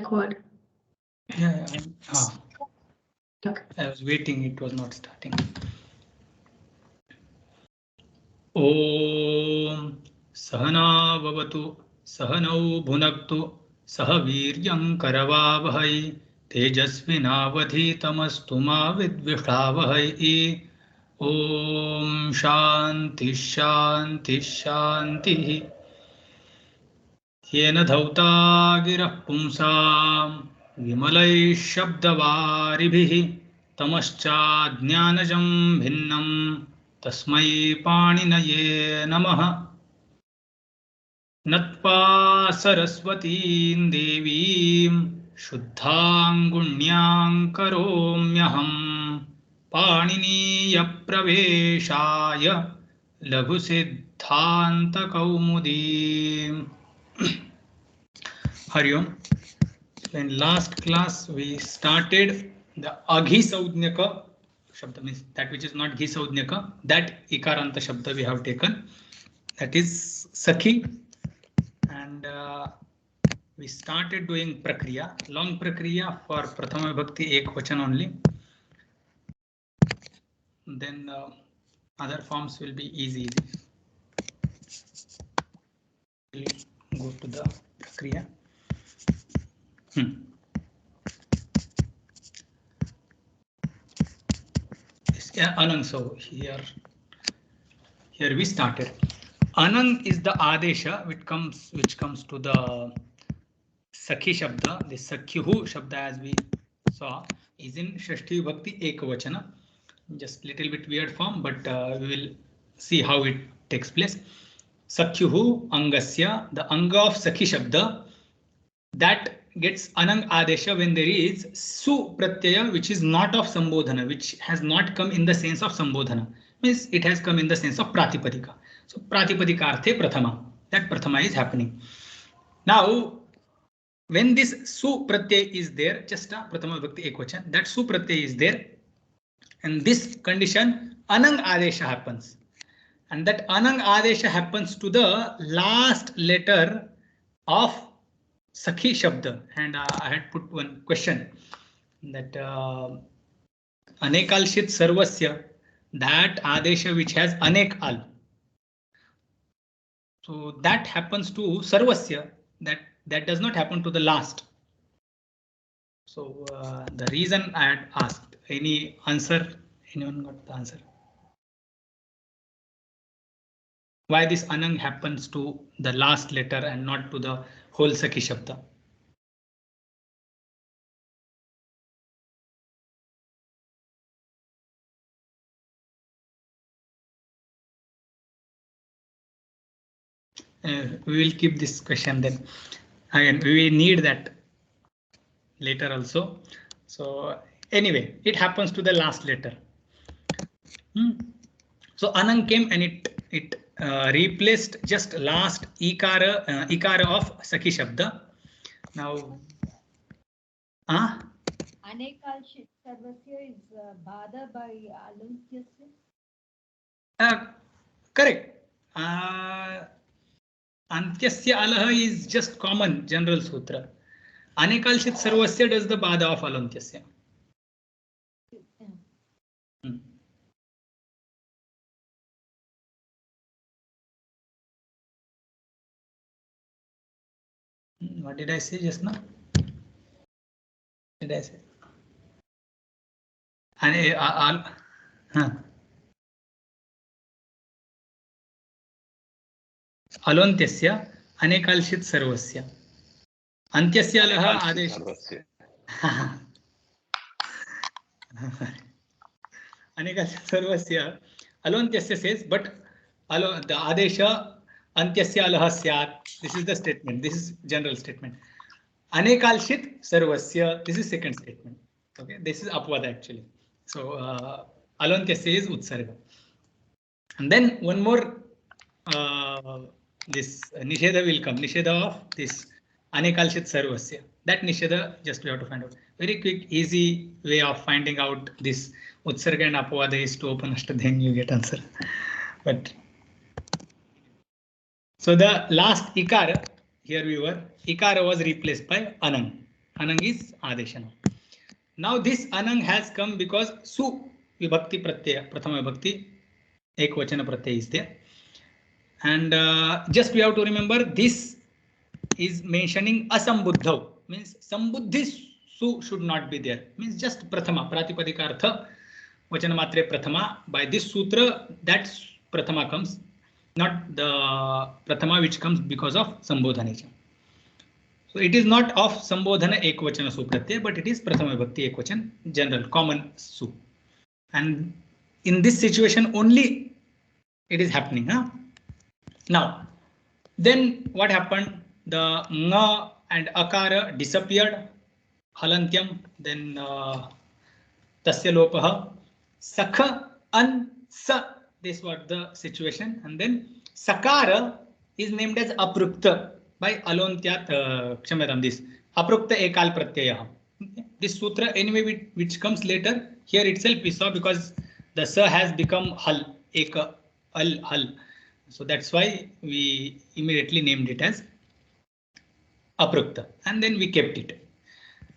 record. Yeah, I was waiting, it was not starting. Om Sahana Vavatu Sahanau Bhunaktu Sahaviryam Karavavahai Tejasvinavadhitamastu ma vidvishavahai. Om Shanti Shanti Shanti. Yena dhauta girah pumsam vimalai shabdavaribhi tamascha jnanajam bhinnam tasmai paninaye namaha. Natpa saraswatīm devīm shuddhāṃ guṇñāṃ karomyaham pāణिनीయ praveshāya laghu siddhānta kaumudīm. Hari Om. In last class we started the aghisaudnyaka shabda, means that which is not ghisaudnyaka, that ikaranta shabda we have taken, that is sakhi, and we started doing prakriya, long prakriya for prathama vibhakti ekvachan only. Then other forms will be easy. We'll go to the prakriya. Anang, so here we started. Anang is the adesha which comes to the sakhi shabda. The sakyuhu shabda, as we saw, is in shashti vibhakti ekavachana. Just little bit weird form, but we will see how it takes place. Sakyuhu angasya, the anga of sakhi shabda, that gets anang adesha when there is su pratyaya which is not of sambodhana, which has not come in the sense of sambodhana, means it has come in the sense of pratipadika. So pratipadika arthe prathama, that prathama is happening. Now when this su pratyaya is there, just a prathama vibhakti ekvachan, that su pratyaya is there, and this condition anang adesha happens, and that anang adesha happens to the last letter of sakhi shabda. And I had put one question that anekalshit sarvasya, that adesha which has anek al, so that happens to sarvasya, that does not happen to the last. So the reason I had asked, any answer? Anyone got the answer? Why this anang happens to the last letter and not to the whole sakhi shabda? We will keep this question then. Again, we need that later also. So anyway, it happens to the last letter. So anang came and it replaced just last ikara of sakhi shabda. Now anekalshit sarvasya is bada by aluntyasya. Correct. Antyasya alaha is just common general sutra. Anekalshit sarvasya does the bada of alantyasya. What did I say just now? Did I say? Alontyasya anekalshit sarvasya. Antyasya alaha adesh. Anekalshit sarvasya. Alontyasya says, but the adesha antyasya alaha syat. This is the statement. This is general statement. Anekalshit sarvasya. This is second statement. Okay, this is apvada actually. So alontyasya is utsarga. And then one more this nisheda will come. Nisheda of this anekalshit sarvasya. That nisheda just we have to find out. Very quick, easy way of finding out this utsarga and apvada is to open ashta, then you get answer. But so the last ikara, here we were, ikara was replaced by anang. Anang is Adesha. Now this Anang has come because Su Vibhakti Pratyaya, Prathama Vibhakti, Ekvachana Pratyaya is there. And just we have to remember this is mentioning Asambuddhav, means Sambuddhi Su should not be there, means just Prathama, Pratipadika Artha, Vachana Matre Prathama. By this sutra, that Prathama comes, not the Prathama which comes because of Sambodhanecha. So it is not of Sambodhana Ekvachana Su Pratyaya, but it is Prathama Vibhakti Ekvachan, general, common Su. And in this situation only it is happening. Huh? Now, then what happened? The Nga and Akara disappeared. Halantyam, then Tasya Lopaha. Sakha An Sa. This was the situation. And then Sakara is named as Aprukta by Alontyat Kshamadam. This Aprukta Ekal Pratyaya. This sutra anyway which comes later. Here itself we saw because the Sa has become Hal, Eka, Al, Hal. So that's why we immediately named it as Aprukta, and then we kept it.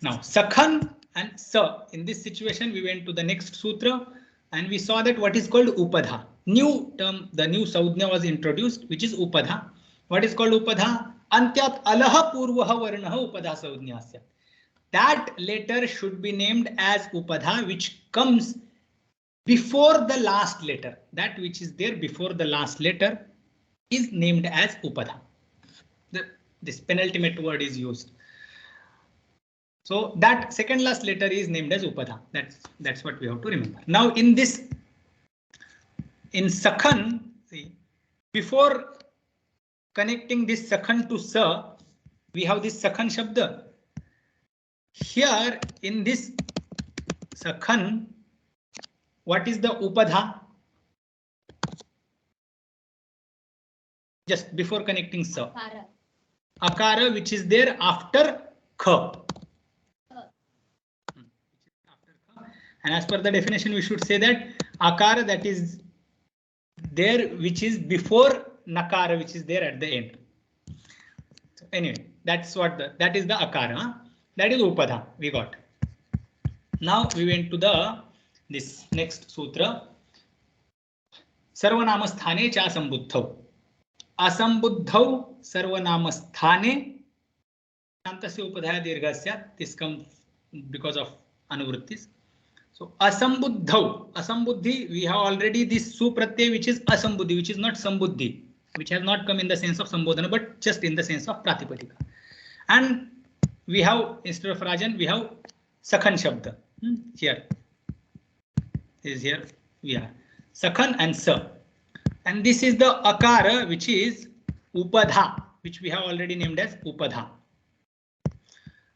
Now Sakhan and Sa, in this situation we went to the next sutra and we saw that what is called Upadha. New term, the new Saudhnya was introduced, which is Upadha. What is called Upadha? Antyat alaha purvaha varnaha Upadha Saudhnyasya. That letter should be named as Upadha, which comes before the last letter. That which is there before the last letter is named as Upadha. This penultimate word is used. So that second last letter is named as Upadha. That's what we have to remember. Now in this, in Sakhan, see, before connecting this Sakhan to Sa, we have this Sakhan Shabda. Here in this Sakhan, what is the Upadha? Just before connecting Sa. Akara, which is there after Kha. And as per the definition, we should say that Akara that is there, which is before Nakara, which is there at the end. So anyway, that's what that is the Akara. Huh? That is Upadha we got. Now we went to this next sutra. Sarvanamasthane cha sambuddhau. Asambuddhau sarvanamasthane. Antasya upadhaya dirghasya. This comes because of anuvrittis. So asambuddhau. Asambuddhi, we have already this supratyay which is asambuddhi, which is not sambuddhi, which has not come in the sense of sambodhana, but just in the sense of pratipadika. And we have, instead of Rajan, we have Sakhan Shabda. Here. Is here we are Sakhan and Sa. And this is the Akara, which is Upadha, which we have already named as Upadha.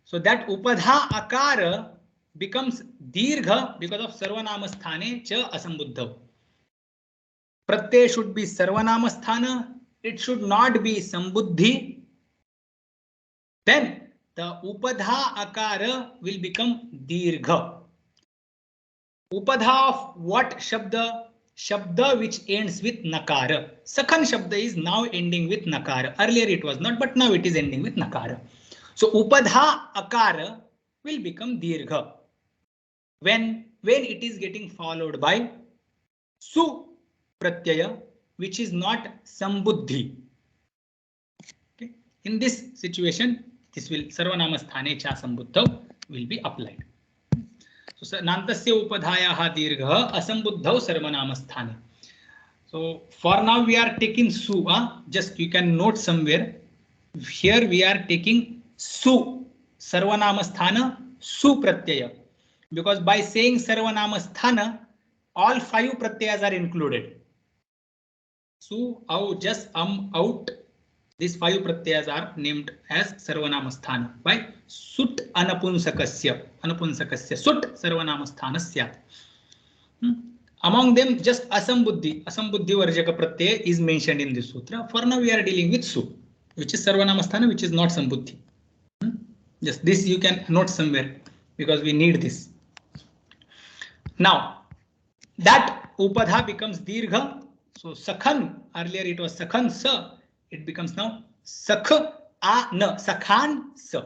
So that Upadha Akara becomes Dirgha because of Sarvanamasthane cha Asambuddhav. Pratyay should be Sarvanamasthana. It should not be Sambuddhi. Then the Upadha Akara will become Dirgha. Upadha of what Shabda? Shabda which ends with Nakara. Sakhan Shabda is now ending with Nakara. Earlier it was not, but now it is ending with Nakara. So Upadha Akara will become Dirgha when it is getting followed by Su Pratyaya, which is not Sambuddhi. Okay. In this situation, this will Sarvanamasthane cha Sambuddhav will be applied. So Nantasya Upadhayaha Dirgha Asambuddhav Sarvanamasthane. So for now we are taking Su. Just you can note somewhere. Here we are taking Su. Sarvanamasthana Su Pratyaya. Because by saying Sarvanamasthana, all 5 pratyayas are included. Su, au, just, out. These 5 pratyayas are named as Sarvanamasthana by Sut Anapunsakasya. Anapunsakasya. Sut Sarvanamasthanasyat. Among them, just Asambuddhi. Asambuddhi Varjaka Pratyaya is mentioned in this sutra. For now, we are dealing with Su, which is Sarvanamasthana, which is not Sambuddhi. Just this you can note somewhere because we need this. Now, that Upadha becomes Dirgha. So Sakhan, earlier it was Sakhan Sa. It becomes now Sakh A Na. Sakhan Sa.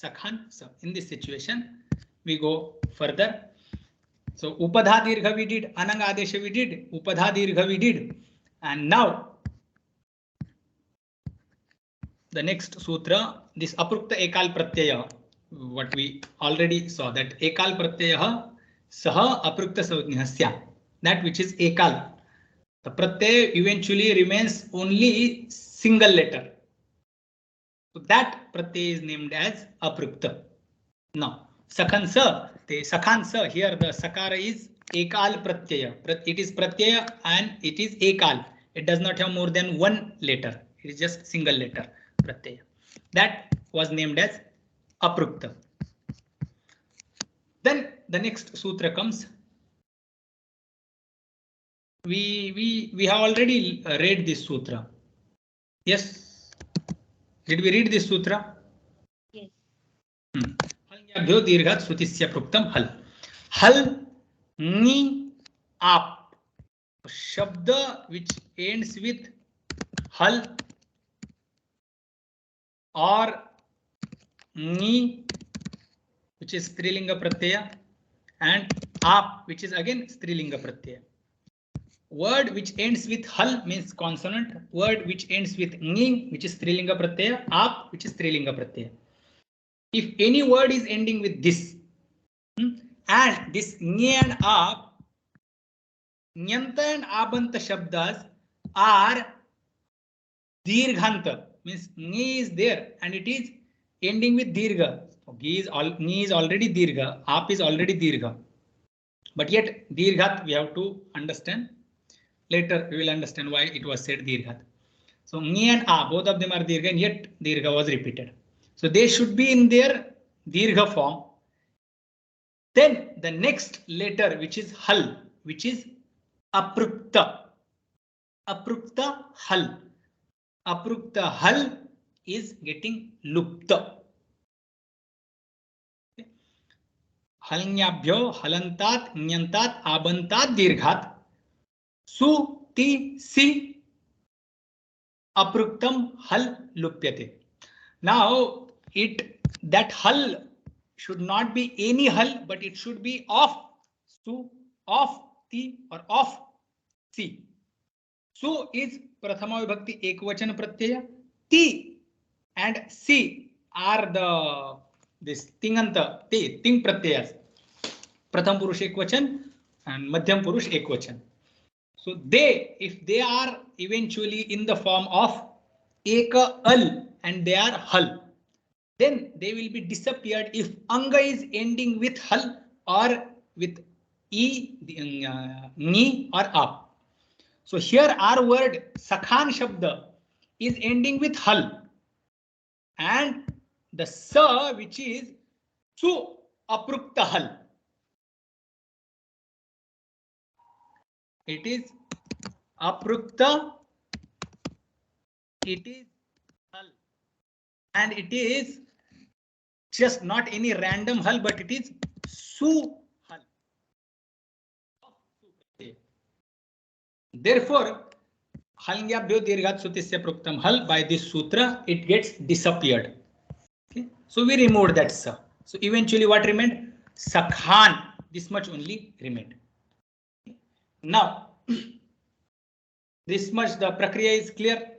Sakhan. So in this situation, we go further. So Upadha Dirgha we did, Anang Adesha we did, Upadha Dirgha we did, and now the next sutra, this Aprukta Ekal Pratyaya, what we already saw, that Ekal Pratyaya Saha Aprukta Savgnasya, that which is Ekal. The Pratyaya eventually remains only single letter. So that Pratyaya is named as Aprukta. Now, Sakhansa, the Sakhansa, here the Sakara is Ekal Pratyaya. It is Pratyaya and it is Ekal. It does not have more than one letter. It is just single letter Pratyaya. That was named as Aprukta. Then the next sutra comes. We have already read this sutra. Yes. Did we read this sutra? Yes. Hal dirghat sutisya pruktam hal. Hal ni आप शब्द which ends with hal or ni which is strilinga pratyaya and aap which is again strilinga pratyaya. Word which ends with hal means consonant. Word which ends with ni which is strilinga pratyaya, aap which is strilinga pratyaya. If any word is ending with this and this ni and aap, Nyanta and Abanta Shabdas are Dirghanta, means Ni is there and it is ending with Dirgha. So, Ni is already Dirgha, Aap is already Dirgha. But yet Dirghat we have to understand. Later we will understand why it was said Dirghat. So Ni and A, both of them are Dirgha and yet Dirgha was repeated. So they should be in their Dirgha form. Then the next letter which is Hal, which is Aprukta. Aprukta hal. Aprukta hal is getting lupta. Halnyabhyo halantat nyantat abantat dirghat su ti si apruktam hal lupyate. Now that hal should not be any hal, but it should be of su, of ti or of si. Su is Prathama Vibhakti Ekvachan Pratyaya. Ti and si are this Tinganta, Ting Pratyayas. Pratham Purush Ekvachan and Madhyam Purush Ekvachan. So if they are eventually in the form of Eka Al and they are Hal, then they will be disappeared if Anga is ending with Hal or with E, Ni or Aap. So here our word Sakhan Shabda is ending with Hal and the Sa which is Su Aprukta Hal. It is Aprukta, it is Hal and it is just not any random Hal but it is Su Hal. Therefore, Halnyabhyo dirghat sutisya pruktam hal, by this sutra it gets disappeared. Okay, so we removed that sa. So eventually what remained? Sakhan. This much only remained. Okay. Now this much the prakriya is clear.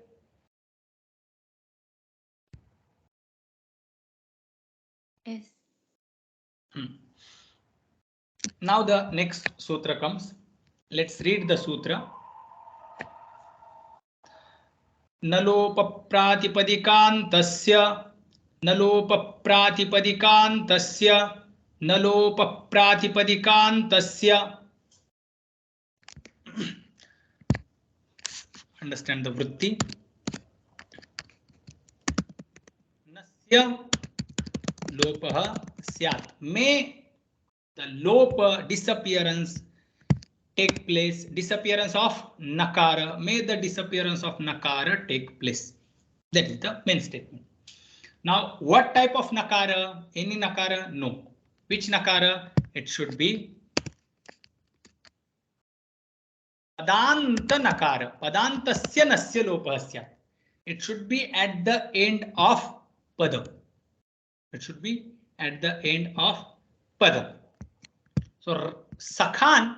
Yes. Now the next sutra comes. Let's read the sutra. Nalopapratipadikantasya Nalopapratipadikantasya Nalopapratipadikantasya. Understand the vritti. Nasya lopaha syat. May the lopa disappearance take place, disappearance of nakara. May the disappearance of nakara take place. That is the main statement. Now, what type of nakara? Any nakara? No. Which nakara? It should be Padanta nakara. Padantasya nasya lopah syat. It should be at the end of pada. It should be at the end of pada. So sakhan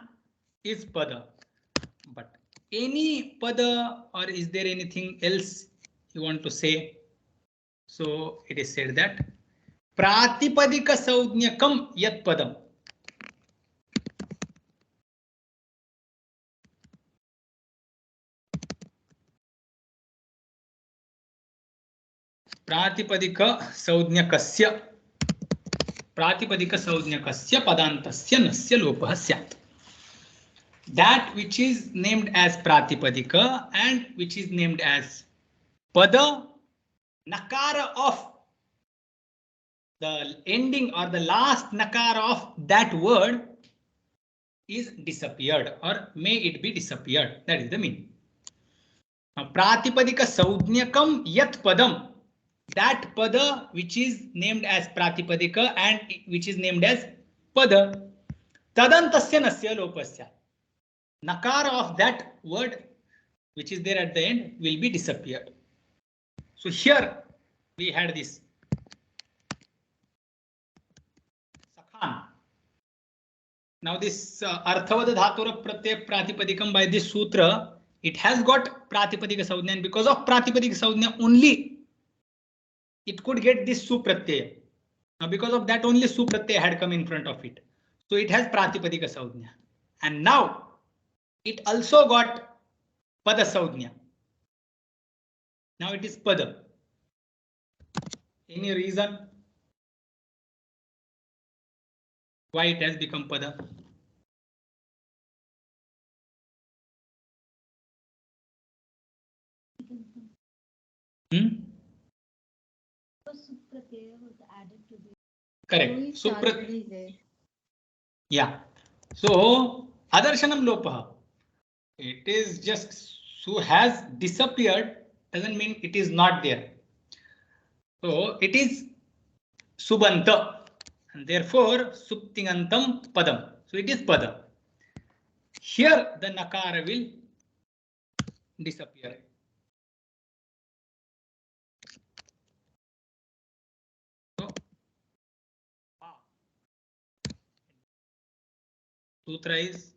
is pada, but any pada, or is there anything else you want to say? So it is said that pratipadika saudnyakam yat padam. प्रातिपदिक संज्ञकस्य पदान्तस्य नस्य लोपः स्यात्. That which is named as pratipadika and which is named as pada, nakara of the ending or the last nakara of that word is disappeared, or may it be disappeared. That is the meaning. Now, pratipadika saudnyakam yat padam. That pada which is named as pratipadika and which is named as pada, tadantasya nasya lopasya. Nakara of that word which is there at the end will be disappeared. So here we had this sakhan. Now this arthavada dhatura pratyay pratipadikam, by this sutra it has got pratipadika saudhnya, and because of pratipadika saudhnya only it could get this supratyaya. Now because of that only supratyaya had come in front of it. So it has pratipadika saudhnya. And now it also got pada saudhnya. Now it is pada. Any reason why it has become pada? Correct. Yeah. So adarshanam lopah. It is just su has disappeared, doesn't mean it is not there. So it is subanta, and therefore suptingantam padam. So it is pada. Here the nakara will disappear. So sutra is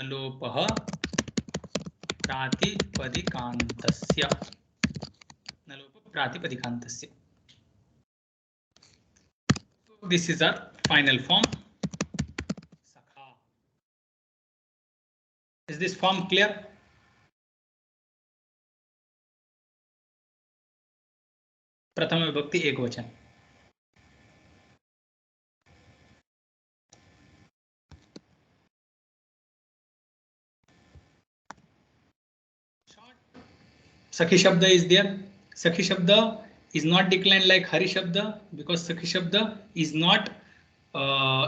nalopah pratipadikantasya. Nalopah pratipadikantasya. So this is our final form. Sakha. Is this form clear? प्रथम विभक्ति एक वचन. Sakhi Shabda is there. Sakhi Shabda is not declined like Hari Shabda because Sakhi Shabda is not,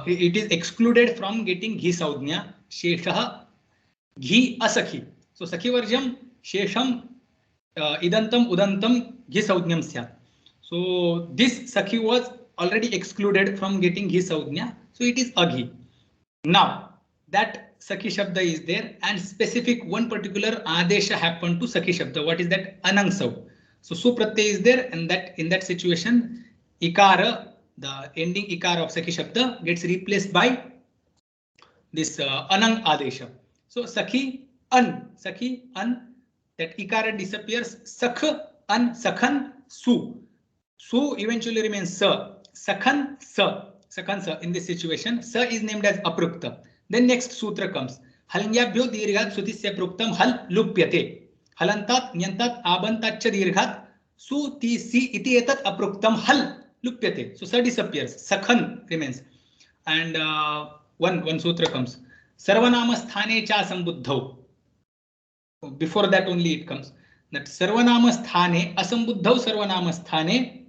it is excluded from getting Ghi Saudhnya. Sheshaha Ghi Asakhi. So Sakhi Varjam Shesham Idantam Udantam Ghi Saudhnyam Syat. So this Sakhi was already excluded from getting Ghi Saudhnya. So it is Aghi. Now that Sakhi Shabda is there and specific one particular Adesha happened to Sakhi Shabda. What is that? Anang Sau. So Supratyay is there, and that in that situation, Ikara, the ending Ikara of Sakhi Shabda gets replaced by this Anang Adesha. So Sakhi An, that Ikara disappears. Sakh An, Sakhan Su. Su eventually remains Sa. Sakhan Sa. In this situation, Sa is named as Aprukta. Then next sutra comes. Halangyabhyo dirghat sutisya pruktam hal lupyate. Halantat nyantat abantatcha dirghat suti si iti etat apruktam hal lupyate. So Sa disappears. Sakhan remains. And one sutra comes. Sarvanama sthane cha sambuddhau. Before that only it comes. That Sarvanama sthane asambuddhau Sarvanama sthane.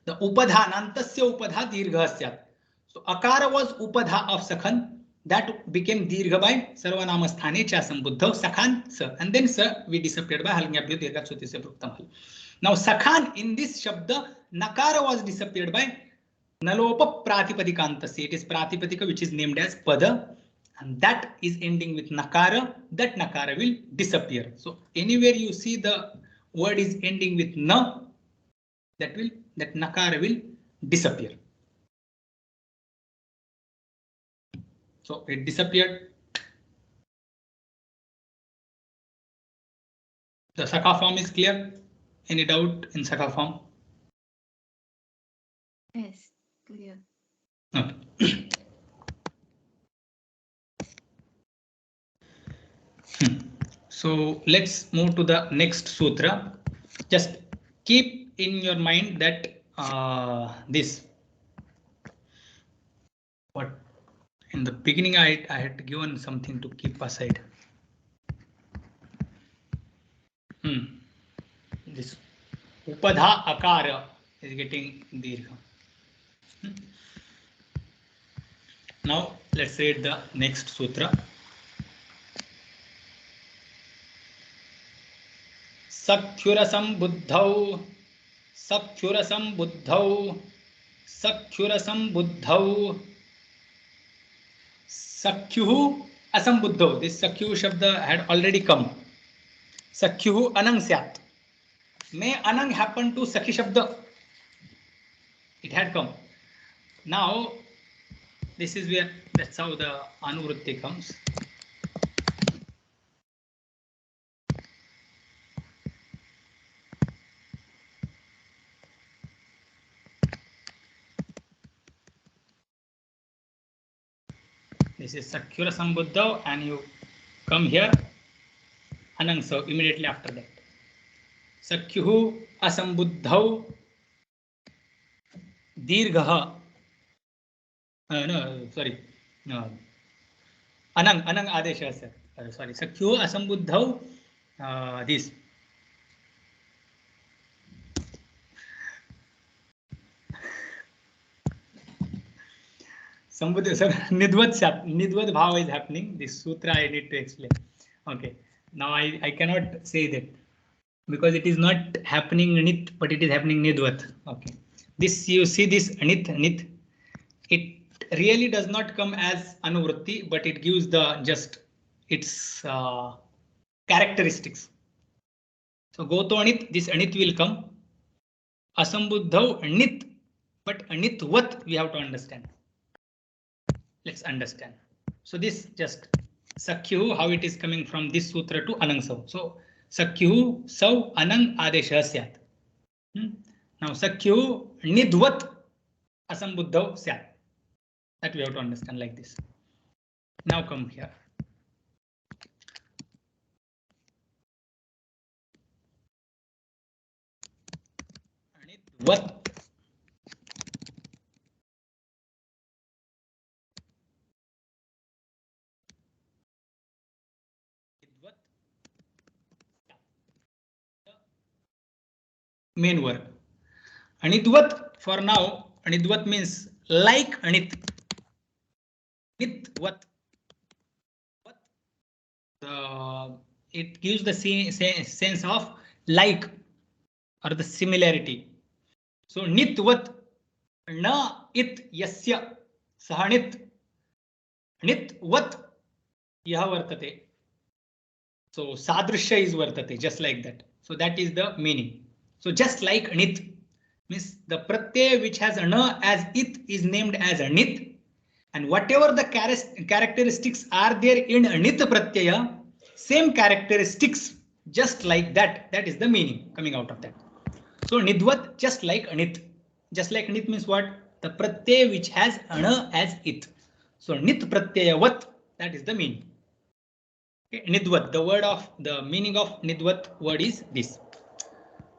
The upadhanantasya upadha dirgha syat. So Akara was upadha of Sakhan. That became dirgha by Sarvanama sthane cha sambuddhau Sakhan Sa. And then Sa we disappeared by Halangyabhyo dirghat sutisya pruktam hal. Now Sakhan in this Shabda, Nakara was disappeared by Nalopa pratipadikantasi. It is pratipadika which is named as pada, and that is ending with nakara. That nakara will disappear. So anywhere you see the word is ending with na, that nakara will disappear. So it disappeared. The Sakha form is clear. Any doubt in Sakha form? Yes, clear. Okay. So let's move to the next sutra. Just keep in your mind that this, what in the beginning I had given something to keep aside. This upadha akara is getting dirgha. Now let's read the next sutra. Sakhyurasam buddhau, sakhyurasam buddhau, sakhyurasam buddhau, sakhyuhu asambuddhau. This sakhyuhu shabda had already come. Sakhyuhu anang syat. May anang happen to sakhi shabda? It had come. Now this is where, that's how the anuvritti comes. This is Sakhyura Sambuddha, and you come here, Anang, so immediately after that. Sakhyuhu Asambuddhau Dirghaha. No, sorry. No. Anang Adesha, sir. Sorry. Sakhyuhu Asambuddhau. This. Sambuddha, sir. Nidvat Bhava is happening. This sutra I need to explain. Okay. Now I cannot say that, because it is not happening nit, but it is happening nidvat. Okay. This, you see this nit, it really does not come as anuvritti, but it gives the just its characteristics. So go to anit, this anit will come. Asambuddhau nit, but anitvat we have to understand. Let's understand. So this just Sakhyuhu, how it is coming from this sutra to Anang Sau. So Sakhyuhu Sau Anang Adesha Syat. Now Sakhyuhu Nidvat Asambuddhau Syat. That we have to understand like this. Now come here. Nidvat. Main word. Anidvat for now. Anidvat means like anit. Nitvat. It gives the sense of like or the similarity. So nitvat na it yasya sahanit nitvat yah vartate. So sadrishya is vartate, just like that. So that is the meaning. So just like nit means the pratyay which has na as it is named as nit, and whatever the characteristics are there in nit pratyaya, same characteristics just like that. That is the meaning coming out of that. So nidvat just like anit. Just like anit means what? The pratyay which has ana as it. So nit pratyayavat, that is the meaning. Okay, nidvat, the word of the meaning of nidvat word is this.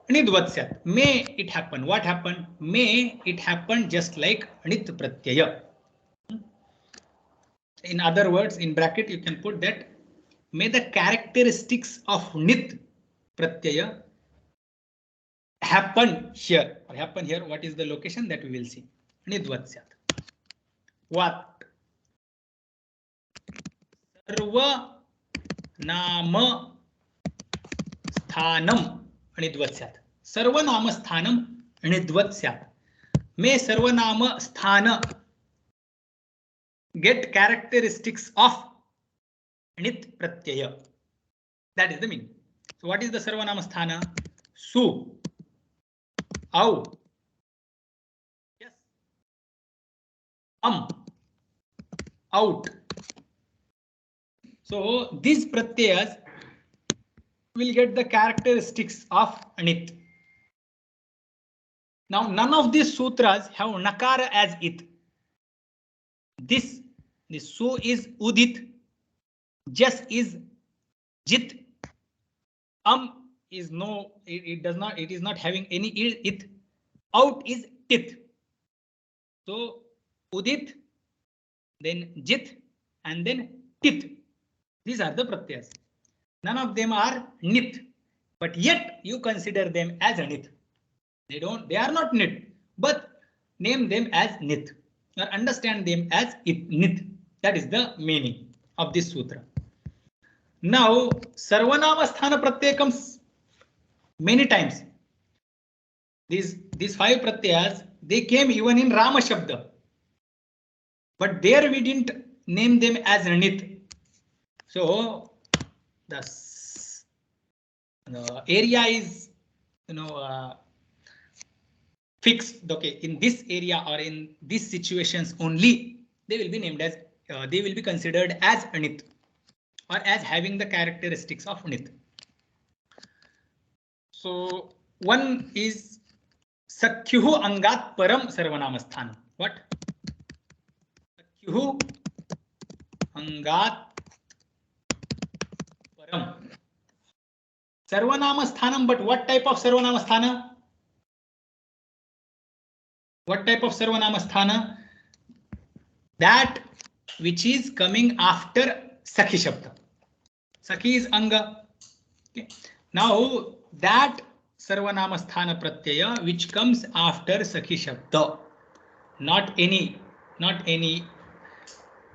Nidvat syat. May it happen. What happened? May it happen just like nit pratyaya. In other words, in bracket you can put that may the characteristics of nit pratyaya happen here. Or happen here. What is the location that we will see? Nidvat syat. What? Sarva nama sthanam nidvat syat. Sarva nama sthanam nidvat syat. May sarva nama sthana get characteristics of nit pratyaya. That is the meaning. So what is the sarva nama sthana? Su. Au. Yes. Out. So these pratyayas will get the characteristics of anit. Now none of these sutras have nakara as it. This su is udit, jas is jit, is no, it does not, it is not having any it. Out is tit. So udit, then jit, and then tit. These are the pratyas. None of them are nit, but yet you consider them as a nit. They are not nit, but name them as nit or understand them as nit. That is the meaning of this sutra. Now, Sarvanama Sthana Pratyaya comes many times. These 5 pratyas, they came even in Rama Shabda. But there we didn't name them as nit. So the area is, fixed. Okay, in this area or in these situations only, they will be named as, they will be considered as anit or as having the characteristics of nit. So one is Sakyuhu Angat Param Sarvanamasthana. What? Sakyuhu Angat Param Sarvanamasthana. But what type of Sarvanamasthana? What type of Sarvanamasthana? That which is coming after Sakhi Shabda. Sakhi is Anga. Okay. Now that Sarvanamasthana Pratyaya which comes after Sakhi Shabda, not any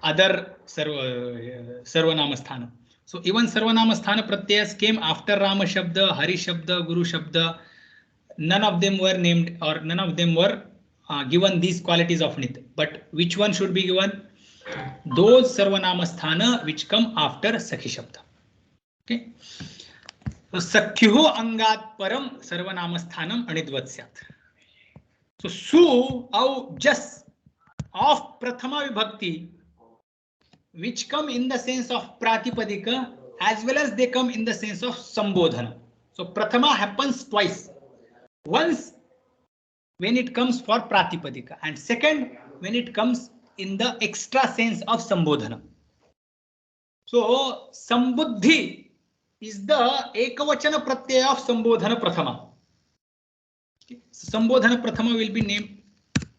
other Sarvanamasthana. So even Sarvanamasthana Pratyayas came after Rama Shabda, Hari Shabda, Guru Shabda. None of them were named or none of them were given these qualities of nit. But which one should be given? Those Sarvanamasthana which come after Sakhi Shabda. Okay. So Sakyuho Angat Param Sarvanamassthanam Anidvatsyat. So su au jas of Prathama Vibhakti, which come in the sense of Pratipadika as well as they come in the sense of Sambodhana. So Prathama happens twice. Once when it comes for Pratipadika and second when it comes in the extra sense of Sambodhana. So Sambuddhi is the Ekavachana Pratyaya of Sambodhana Prathama. Okay. So Sambodhana Prathama will be named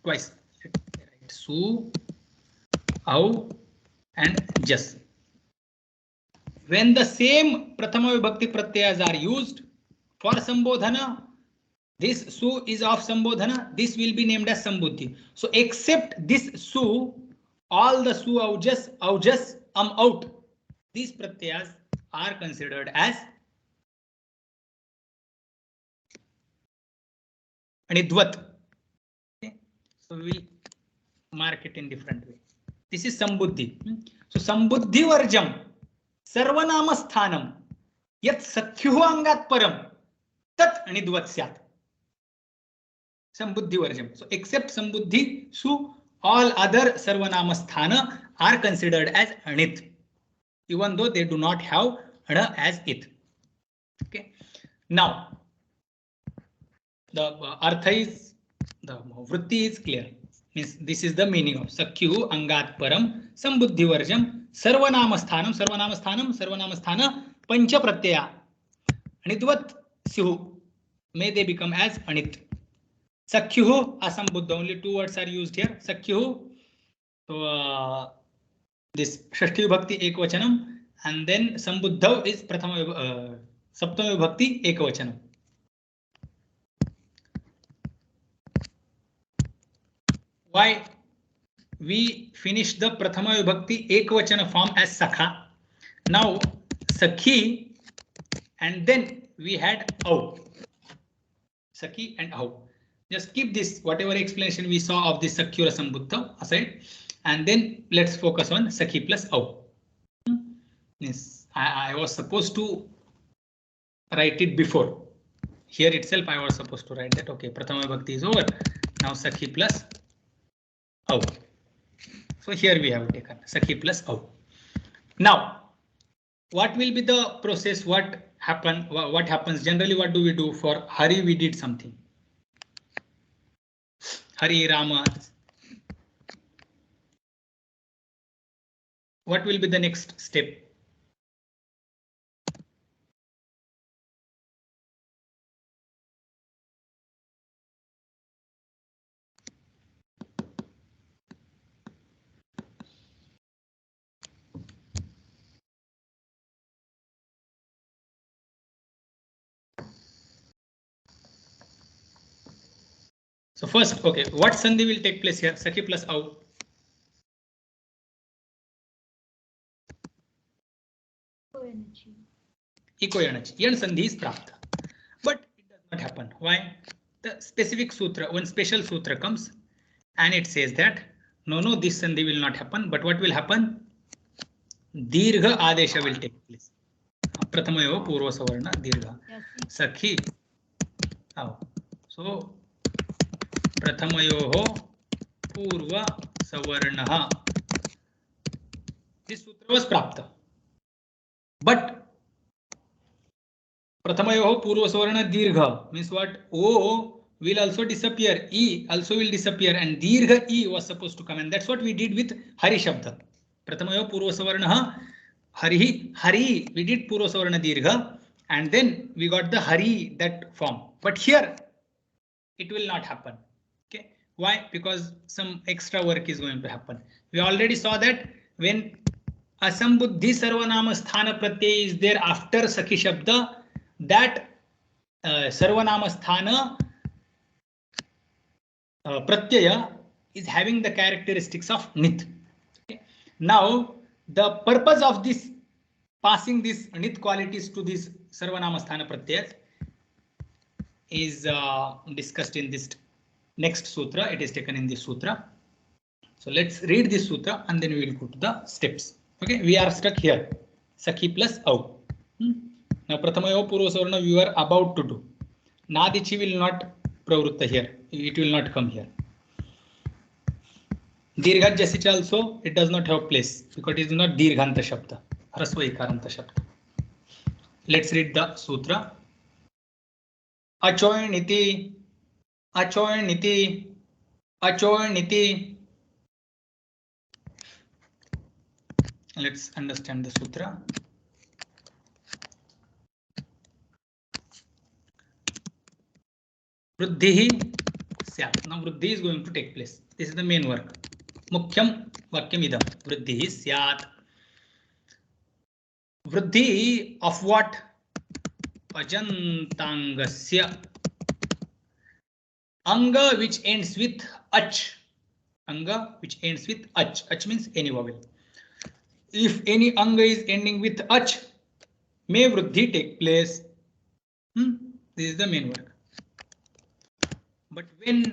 twice. Su, Au, and Jas. When the same Prathama Vibhakti Pratyayas are used for Sambodhana, this Su is of Sambodhana, this will be named as Sambuddhi. So except this Su, all the Su, Aujas, Out, these Pratyayas are considered as Anidvat. Okay. So we will mark it in different way. This is Sambuddhi. So Sambuddhi Varjam Sarvanamassthanam Yat Sakyuhu Angat Param Tat Anidvat Syat. Sambuddhi Varjam. So except Sambuddhi, Su, all other Sarvanamasthana are considered as Anit, even though they do not have Ana as it. Okay. Now the Artha is, the Vritti is clear. Means this is the meaning of Sakyuhu Angat Param Sambuddhi Varjam Sarvanamassthanam Sarvanamasthana Pancha Pratyaya Anidvat Syuhu. May they become as Anit. Sakyuhu Asambuddha, only 2 words are used here. Sakyuhu. So this Shashti Vibhakti Ekavachanam, and then Sambuddha is Prathama Saptama Vibhakti Ekavachanam. Why we finished the Prathama Vibhakti Ekavachana form as Sakha. Now Sakhi, and then we had Au. Sakhi and Au. Just keep this, whatever explanation we saw of the Sakyura Sambuddha aside, and then let's focus on Sakhi plus Au. Yes, I was supposed to write it before. here itself I was supposed to write that. Okay, Prathama Vibhakti is over. Now Sakhi plus Au. So here we have taken Sakhi plus Au. Now, what will be the process? What happens generally? What do we do for Hari? We did something. Hari, Rama. What will be the next step? So first, okay, what Sandhi will take place here? Sakhi plus Au. Eco energy. Yan Sandhi is Prapta. But it does not happen. Why? The specific sutra, one special sutra comes and it says that no, this Sandhi will not happen. But what will happen? Dirgha Adesha will take place. Prathamayo Purva Savarna Dirgha. Sakhi. Au. So Prathamayoho Purva Savarnaha. This sutra was Prapta. But Prathamayoho Purva Savarna Dirgha means what? O will also disappear. E also will disappear. And Dirgha E was supposed to come. And that's what we did with Hari Shabda. Prathamayoho Purva Savarna Hari. Hari. We did Purva Savarna Dirgha. And then we got the Hari, that form. But here it will not happen. Okay. Why? Because some extra work is going to happen. We already saw that when Asambuddhi Sarvanama Sthana Pratyay is there after Sakhi Shabda, that Sarvanama Sthana Pratyaya is having the characteristics of Nit. Okay. Now, the purpose of this passing these Nit qualities to this Sarvanama Sthana Pratyaya is discussed in this next sutra. It is taken in this sutra. So let's read this sutra and then we will go to the steps. Okay, we are stuck here. Sakhi plus Au. Now Prathamayo Purva Savarna we were about to do. Nadichi will not pravrutta here. It will not come here. Dirgha Jasicha also, it does not have place because it is not Dirghanta Shabda. Hrasva Ikaranta Shabda. Let's read the sutra. Achoyniti, Achoyniti, Achoyniti. Let's understand the sutra. Vruddhi Syat. Now Vruddhi is going to take place. This is the main work. Mukhyam Vakyam Idam. Vruddhi Syat. Vruddhi of what? Ajantangasya. Anga which ends with ach. Anga which ends with ach. Ach means any vowel. If any anga is ending with ach, may vruddhi take place. This is the main work. But when,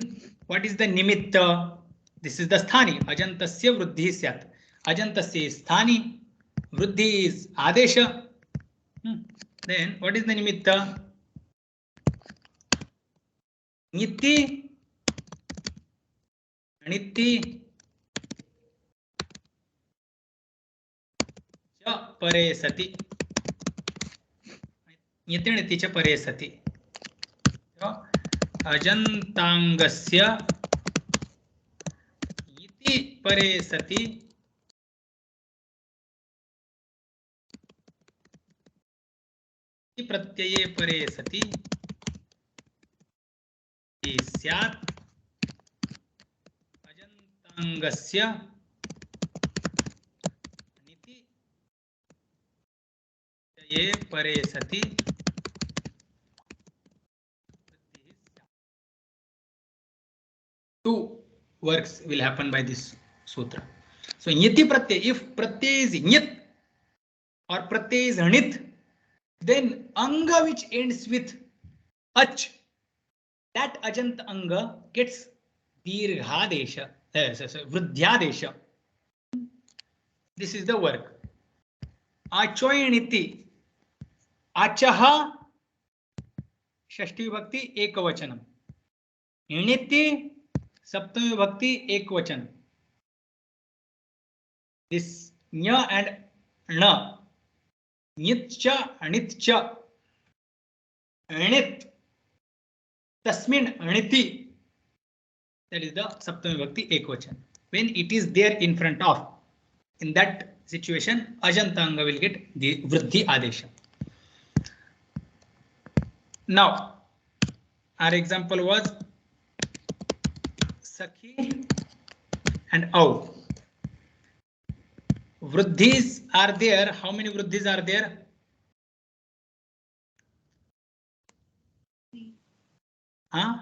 what is the nimitta? This is the sthani. Ajantasya vruddhi syat. Ajantasya is sthani. Vruddhi is adesha. Then what is the nimitta? Niti. Niti. Cha pare sati. Niti niti cha pare sati. Ajantangasya iti pare sati pratyaya pare sati syat ajantangasya niti pratyaya pare sati. Two works will happen by this sutra. So nyati pratyay, if pratyay is nyat or pratyay is anit, then anga which ends with ach, that ajant anga gets dirghadesha, vruddhyadesha. This is the work. Achoyaniti, achaha षष्ठी विभक्ति एकवचनम, इणिति सप्तमी विभक्ति एकवचन. This nya and na, nyitcha, anitcha, anit, tasmin, aniti. That is the saptami vibhakti ekvachan. When it is there in front of, in that situation, ajantanga will get the vruddhi adesha. Now, our example was sakhi and au. Vruddhis are there. How many vruddhis are there? Huh?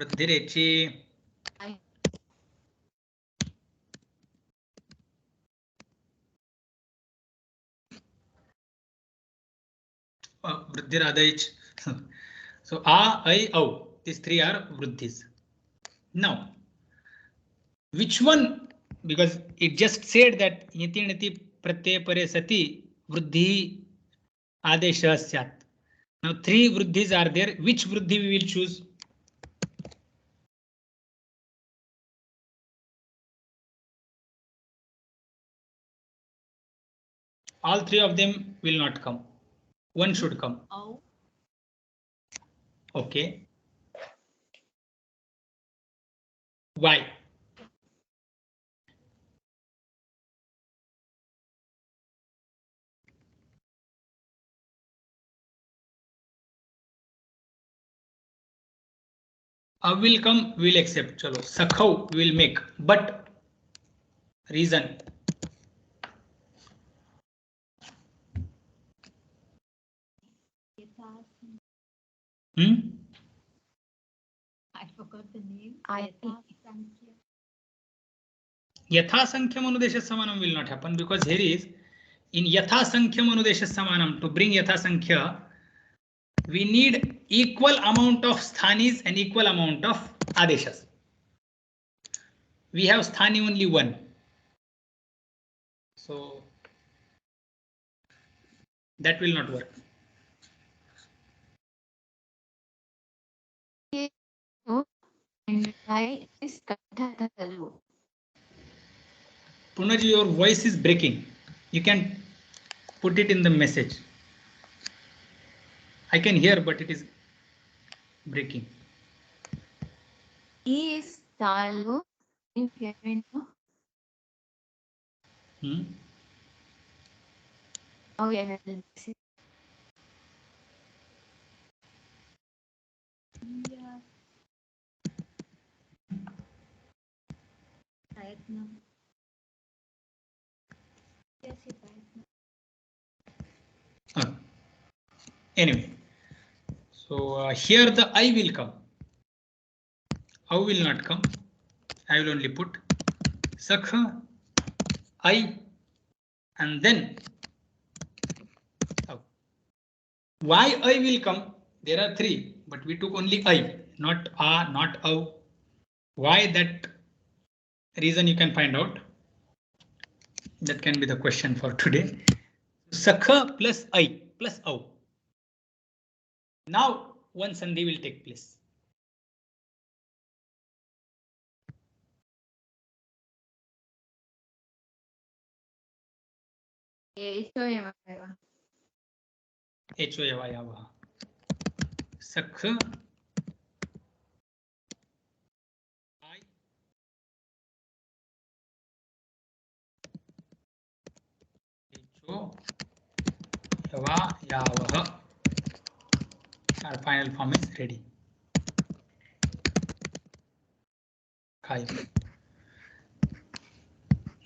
Vruddhirechi. Vruddhiradich. So a, I, au. These three are vruddhis. Now, which one? Because it just said that niti niti pratyaya pare sati vruddhi adesha syat. Now three vruddhis are there. Which vruddhi we will choose? All three of them will not come. One should come. Oh. Okay. Why? Will come, will accept. Chalo. Sakhau will make. But reason. Hmm? I forgot the name. Yatha Sankhya Manudesha Samanam will not happen because here is in Yatha Sankhya Manudesha Samanam. To bring Yatha Sankhya, we need equal amount of sthanis and equal amount of adeshas. We have sthani only one. So that will not work. Punaji, your voice is breaking. You can put it in the message. I can hear, but it is breaking. Is Talu in Hmm? Oh yeah. Anyway, so here the I will come. How will not come? I will only put Sakha, I, and then why I will come? There are three, but we took only I, not A, not Au. Why that reason you can find out. That can be the question for today. Sakha plus I plus Au. Now one sandhi will take place. H-O-Y-A-W. Sakha I H-O-Y-A-W. Our final form is ready.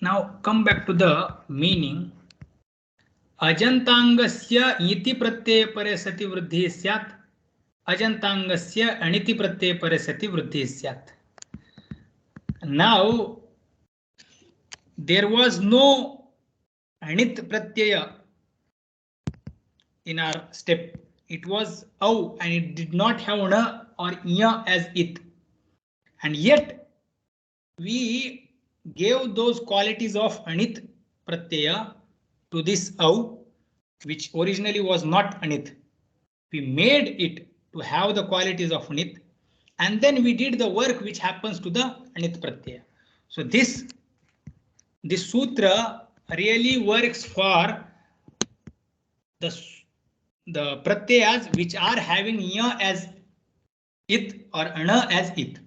Now come back to the meaning. अजंतांगस्य इति प्रत्यय परे सति वृद्धि स्यात्, अजंतांगस्य अनिति प्रत्यय परे सति वृद्धि स्यात्. Now there was no anit pratyaya in our step. It was au and it did not have na or nya as it, and yet we gave those qualities of anit pratyaya to this au which originally was not anit. We made it to have the qualities of anit, and then we did the work which happens to the anit pratyaya. So this sutra really works for the pratyayas which are having ya as it or ana as it.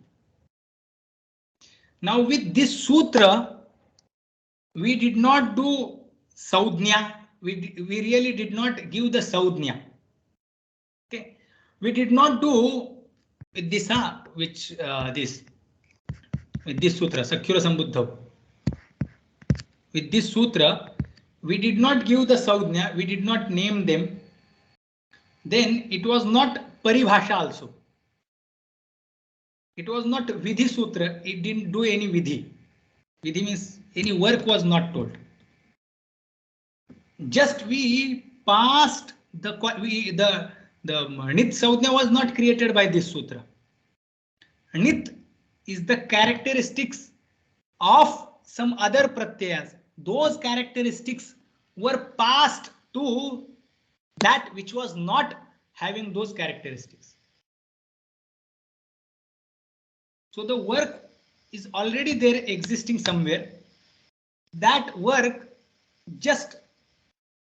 Now with this sutra, we did not do saudhnya. We really did not give the saudhnya. Okay, we did not do with this with this sutra Sakyura Sambuddha. With this sutra, we did not give the saudhnya. We did not name them. Then it was not paribhasha also. It was not vidhi sutra. It didn't do any vidhi. Vidhi means any work was not told. Just we passed the nit saudhnya was not created by this sutra. Nit is the characteristics of some other pratyayas. Those characteristics were passed to that which was not having those characteristics. So the work is already there existing somewhere. That work just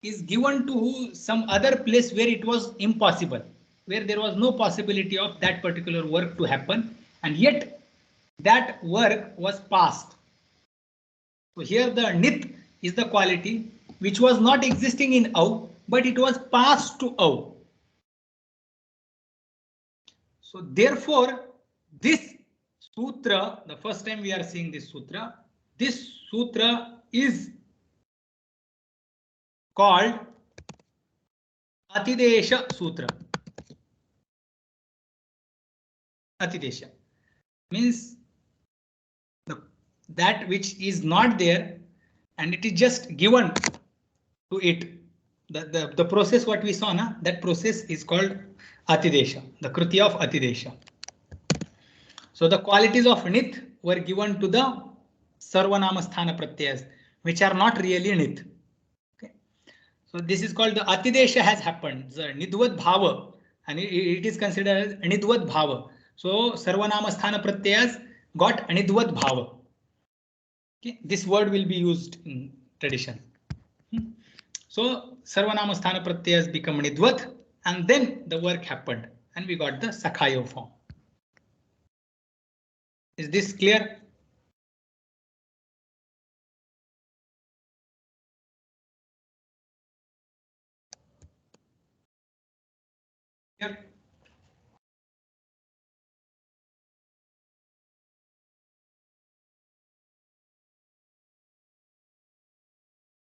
is given to some other place where it was impossible, where there was no possibility of that particular work to happen, and yet that work was passed. So here the nit is the quality which was not existing in au, but it was passed to au. So therefore, this sutra, the first time we are seeing this sutra is called Atidesha Sutra. Atidesha means that which is not there and it is just given to it. The process what we saw, that process is called Atidesha, the Kriti of Atidesha. So the qualities of nit were given to the Sarvanama Sthana Pratyayas, which are not really nit. Okay. So this is called the Atidesha has happened, the Nidvat Bhava, and it is considered as Nidvat Bhava. So Sarvanama Sthana Pratyayas got Nidvat Bhava. Okay. This word will be used in tradition. So Sarvanama Sthana Pratyayas become Nidvat, and then the work happened and we got the Sakhayo form. Is this clear? Clear?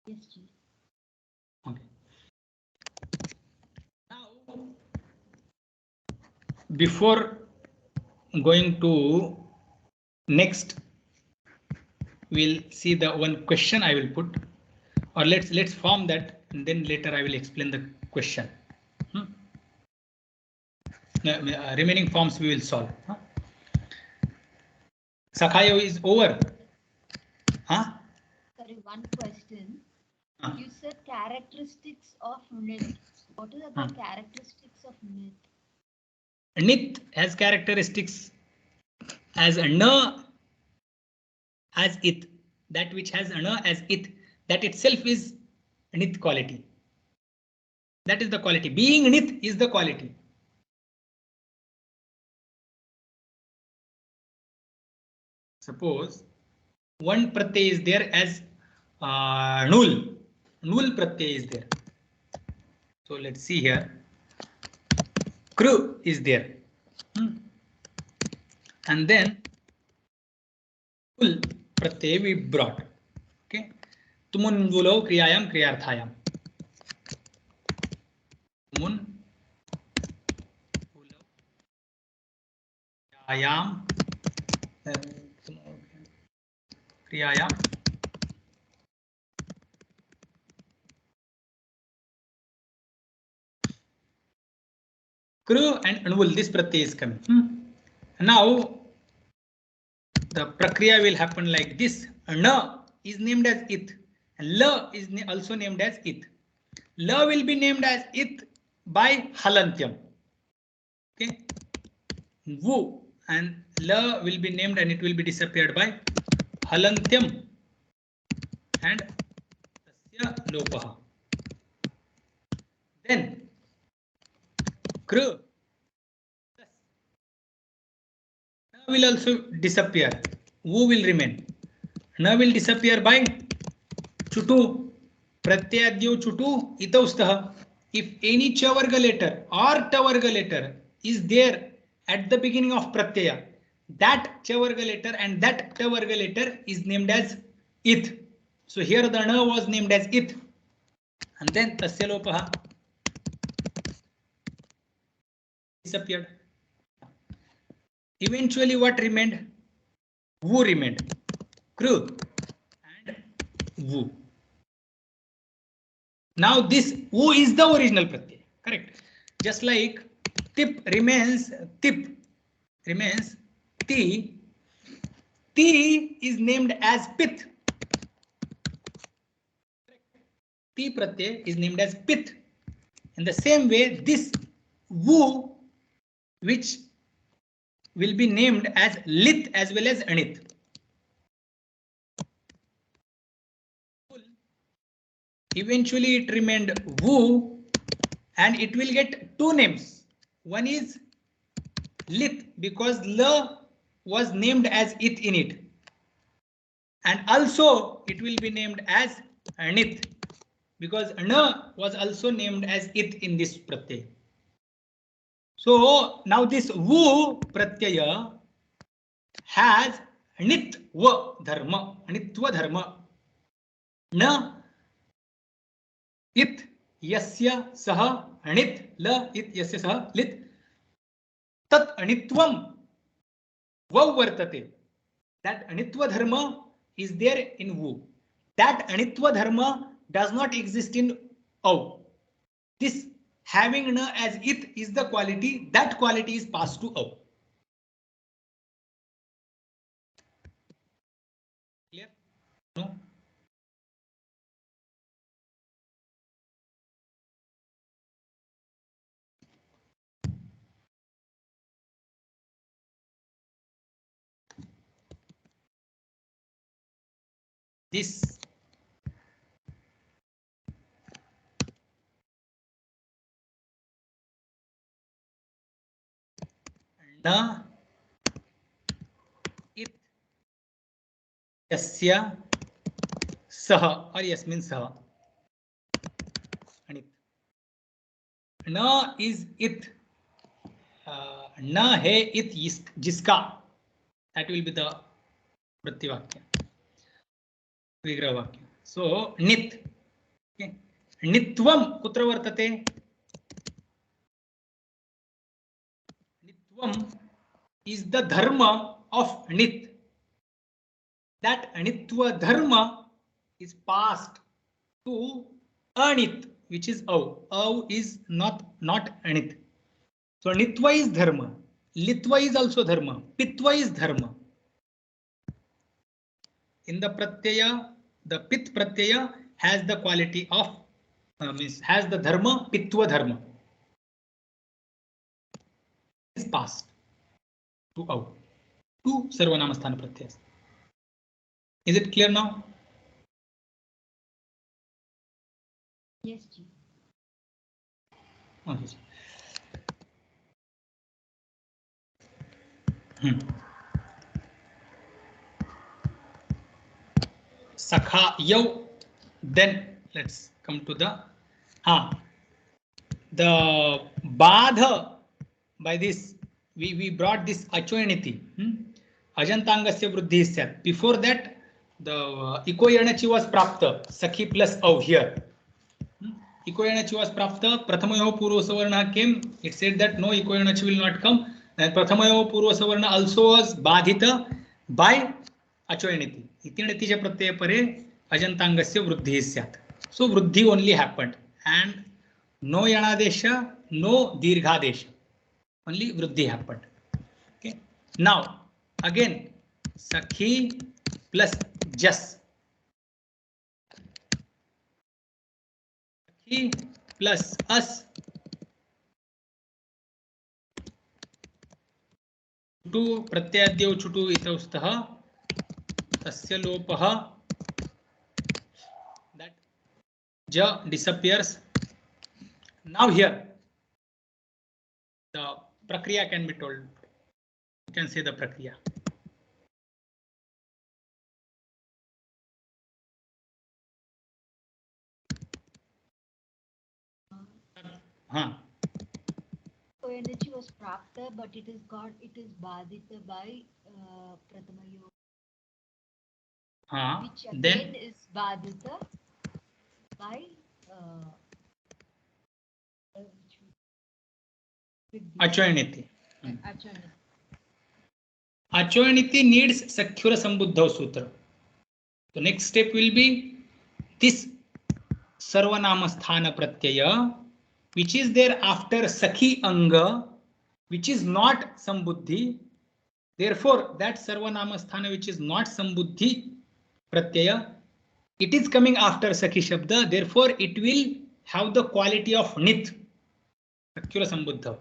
Yes, Ji. Okay. Now, before going to next, we'll see the one question I will put, or let's form that, and then later I will explain the question. Remaining forms we will solve. Sakhayo is over. Sorry, one question. You said characteristics of nit. What is about characteristics of nit? Nit has characteristics as na as it. That which has na as it, that itself is nit quality. That is the quality. Being nit is the quality. Suppose one pratyay is there as nul. Nul pratyay is there. So let's see here. Kru is there. And then nul pratyay we brought. Okay. Tumun vulo kriyayam kriyarthayam. Tumun vulo kriyayam kriyayam Kru and anvul, this pratyay is coming. Now the prakriya will happen like this. Na is named as it, and la is also named as it. La will be named as it by halantyam. Okay. Vu and la will be named and it will be disappeared by halantyam and tasya lopaha. Then kr will also disappear. Vu will remain. Na will disappear by chutu. Pratyadyo chutu itaustah. If any cha varga letter or ta varga letter is there at the beginning of pratyaya, that cha varga letter and that ta varga letter is named as it. So here the na was named as it. And then tasya lopaha disappeared. Eventually what remained? Vu remained. Kru and vu. Now this vu is the original pratyaya, correct? Just like tip remains ti. Ti is named as pit. Ti pratyaya is named as pit. In the same way, this vu, which will be named as lit as well as anit. Eventually it remained vu and it will get two names. One is lit because la was named as it in it. And also it will be named as anit because na was also named as it in this pratyaya. So now this vu pratyaya has anitva dharma. Na it yasya saha anit la it yasya saha lit tat anitvam vav vartate. That anitva dharma is there in vu. That anitva dharma does not exist in av. This having na as it is the quality, that quality is passed to av. Clear? No? This na it yasya saha or yasmin saha anit. Na is it. Na hai it jiska. That will be the pratyavakya. Vigraha vakya. So nit. Okay. Nitvam kutra vartate? Nitvam is the dharma of nit. That anitva dharma is passed to anit, which is av. Av is not anit. So nitva is dharma. Litva is also dharma. Pitva is dharma. In the pratyaya, the pit pratyaya has the quality of has the dharma pitva dharma. Is passed to av, to sarvanamasthana pratyaya. Is it clear now? Yes, Ji. Okay. Sakha yav. Then let's come to the badha. By this we brought this achoyaniti. Ajantangasya vruddhi syat. Before that the ikoyanachi was prapta. Sakhi plus av here. Ikoyanachi was prapta. Prathamayo purva savarna came. It said that no ikoyanachi will not come. And prathamayo purva savarna also was badhita by achoyaniti. Itinati cha pratyaya pare ajantangasya vruddhi syat. So vruddhi only happened and no yanadesha, no dirghadesha. Only vruddhi happened. Okay. Now again sakhi plus jas. Sakhi plus us चुटु प्रत्ययाद्यौ चुटु इतौ स्तः तस्य लोपः that ja disappears. Now here the prakriya can be told. You can say the prakriya. Energy was prapta, but it is badita by pratamayo. Which again then is badita by Achoyaniti. Achoyaniti needs Sakyura Sambuddha Sutra. The next step will be this Sarvanama Sthana Pratyaya, which is there after Sakhi Anga, which is not Sambuddhi. Therefore, that Sarvanama Sthana which is not Sambuddhi Pratyaya, it is coming after Sakhi Shabda. Therefore, it will have the quality of Nit, Sakyura Sambuddha.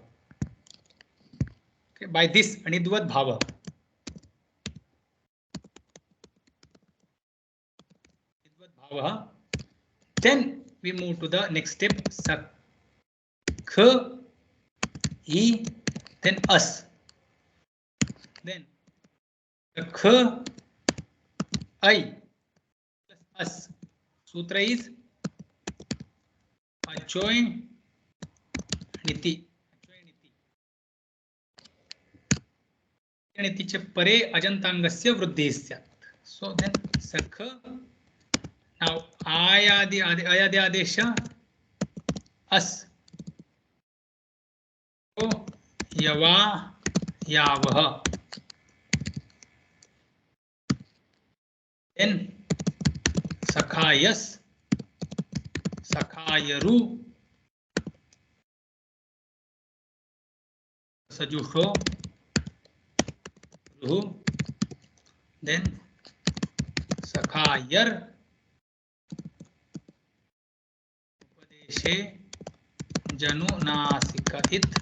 Okay, by this Anidvat Bhava. Then we move to the next step. Sakha, I, then us. Then Sakha, I plus us. Sutra is Achoyaniti. Achoyaniti च परे अजन्तांगस्य वृद्धिः स्यात्. So then Sakha. Now ayadi adesha as so yava yavah. Then sakhayas sakhayaru sajuho ruhu. Then sakhayar जनु नासिक इत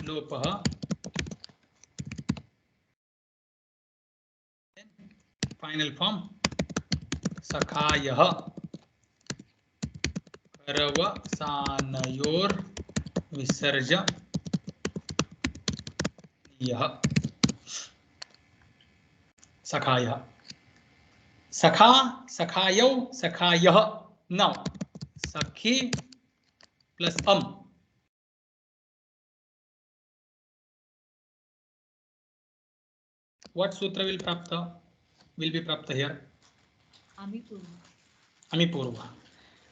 लोपः. Final form सखायः करवसानयोर विसर्जनीयः. सखायः Sakha, Sakhayo, Sakhayah. Now, Sakhi plus What sutra will be prapta here? Amipurva.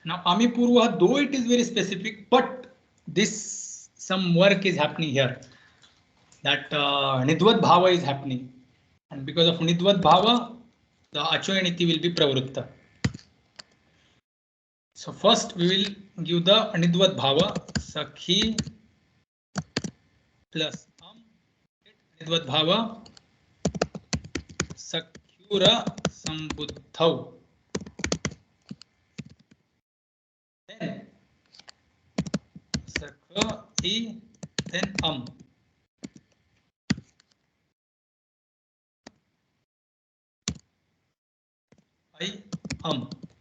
Now, Amipurva, though it is very specific, but this some work is happening here. That Nidvat Bhava is happening. And because of Nidvat Bhava, the Achoyaniti will be pravritta. So first we will give the Anidvat Bhava, Sakhi plus Anidvat Bhava, Sakyura Sambuddhau. Then Sakha, I, then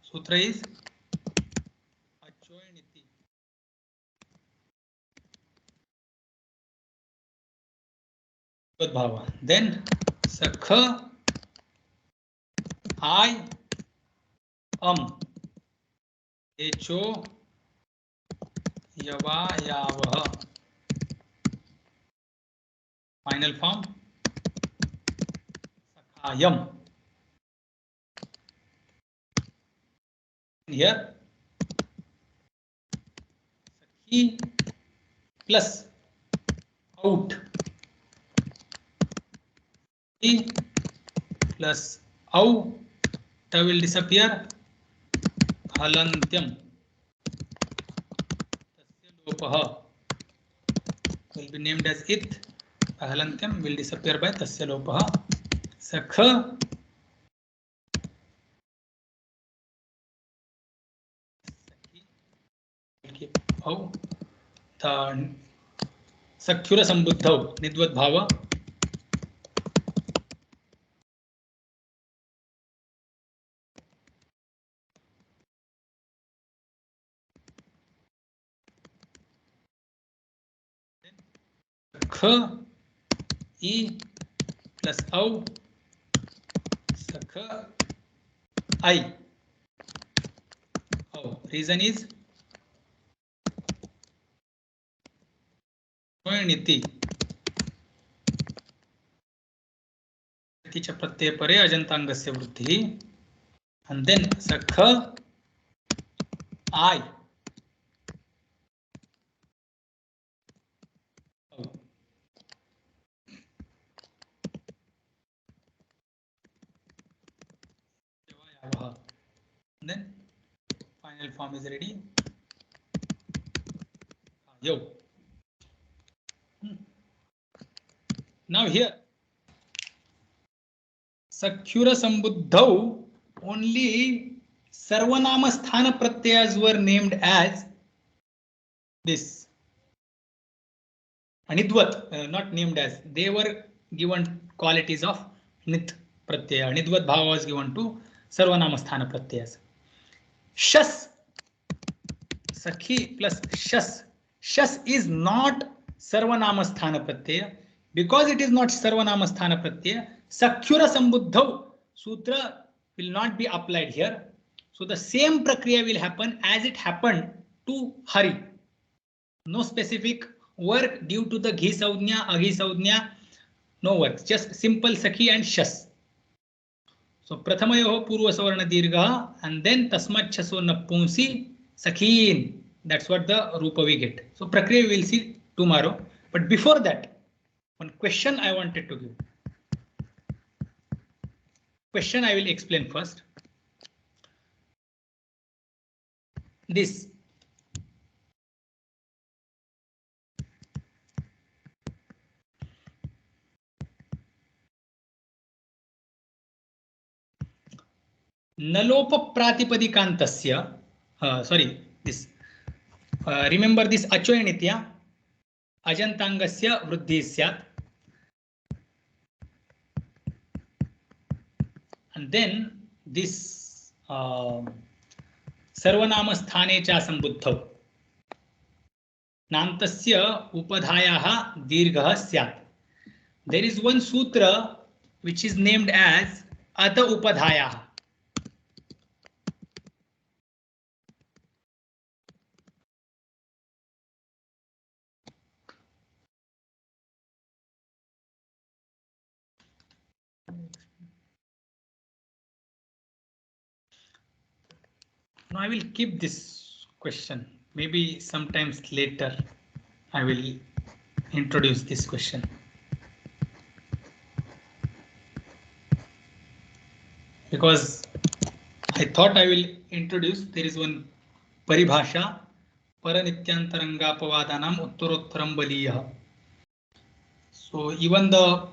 Sutra is Achoyaniti. Bhava. Then Sakha, I, Echo, Yava, Yavah. Final form Sakhayam. Here Sakhi plus out, I plus au, ta will disappear, halantyam, tasya lopah will be named as it, halantyam will disappear by tasya lopah. Sakha सख्युर संबुद्धौ निद्वत् भाव ख E plus औ सख I. Oh, reason is niti. Ch pratyay pare ajantangasya vruddhi, and then sakha I. Oh. And then final form is ready. Yo. Now here Sakyura Sambuddhau, only Sarvanama Sthana Pratyayas were named as this. Anidvat, not named as. They were given qualities of Nit Pratyaya. Anidvat Bhava was given to Sarvanama Sthana Pratyayas. Shas, Sakhi plus Shas. Shas is not Sarvanama Sthana Pratyaya. Because it is not Sarvanama Sthana Pratyaya, Sakyura Sambuddhau Sutra will not be applied here. So the same Prakriya will happen as it happened to Hari. No specific work due to the Ghi Saudnya, Aghi Saudnya, no works. Just simple Sakhi and Shas. So Prathamayoho Purva Savarna Dirgha and then Tasmat Chaso Napunsi Sakhin. That's what the Rupa we get. So Prakriya we will see tomorrow. But before that, one question I wanted to give. Question I will explain first. This. Nalopa Pratipadikantasya. Sorry, this. Remember this Achoyanitya. Ajantangasya Vruddhi Syat. And then this Sarvanama Sthane Cha Sambuddhau. Nantasya Upadhayaha Dirgha Syat. There is one sutra which is named as Ata Upadhayaha. Now I will keep this question. Maybe sometimes later I will introduce this question. Because I thought I will introduce, there is one Paribhasha, Paranityantarangapawadanam Uttarotharam Baliyah. So even the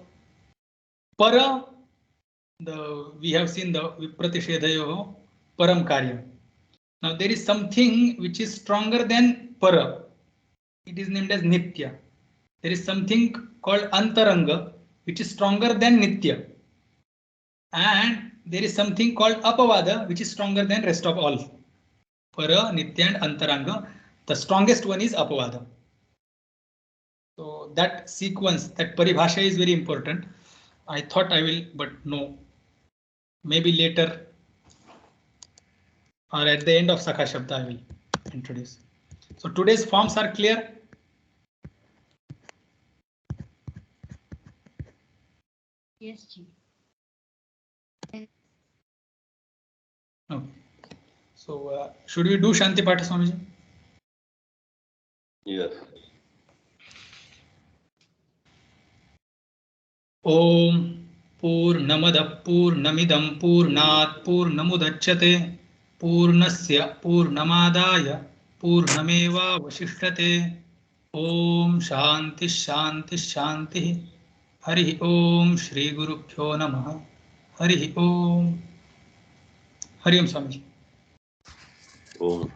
Para, we have seen the Vipratishedhayo Param Karya. Now there is something which is stronger than Para. It is named as Nitya. There is something called Antaranga, which is stronger than Nitya. And there is something called Apavada, which is stronger than rest of all. Para, Nitya and Antaranga. The strongest one is Apavada. So that sequence, that Paribhasha is very important. I thought I will, but no. Maybe later or at the end of Sakha Shabda I will introduce. So today's forms are clear. Yes, Ji. Okay. So should we do Shanti Patha, Swamiji? Yes. Om Purnamada Purnamidam Purnat Purnamudachyate Purnasya Purnamadaya Purnameva Vashishyate. Om Shanti Shanti Shanti. Hari Om Shri Guru Pyo Namaha. Hari Om. Hari Om Swamiji. Om.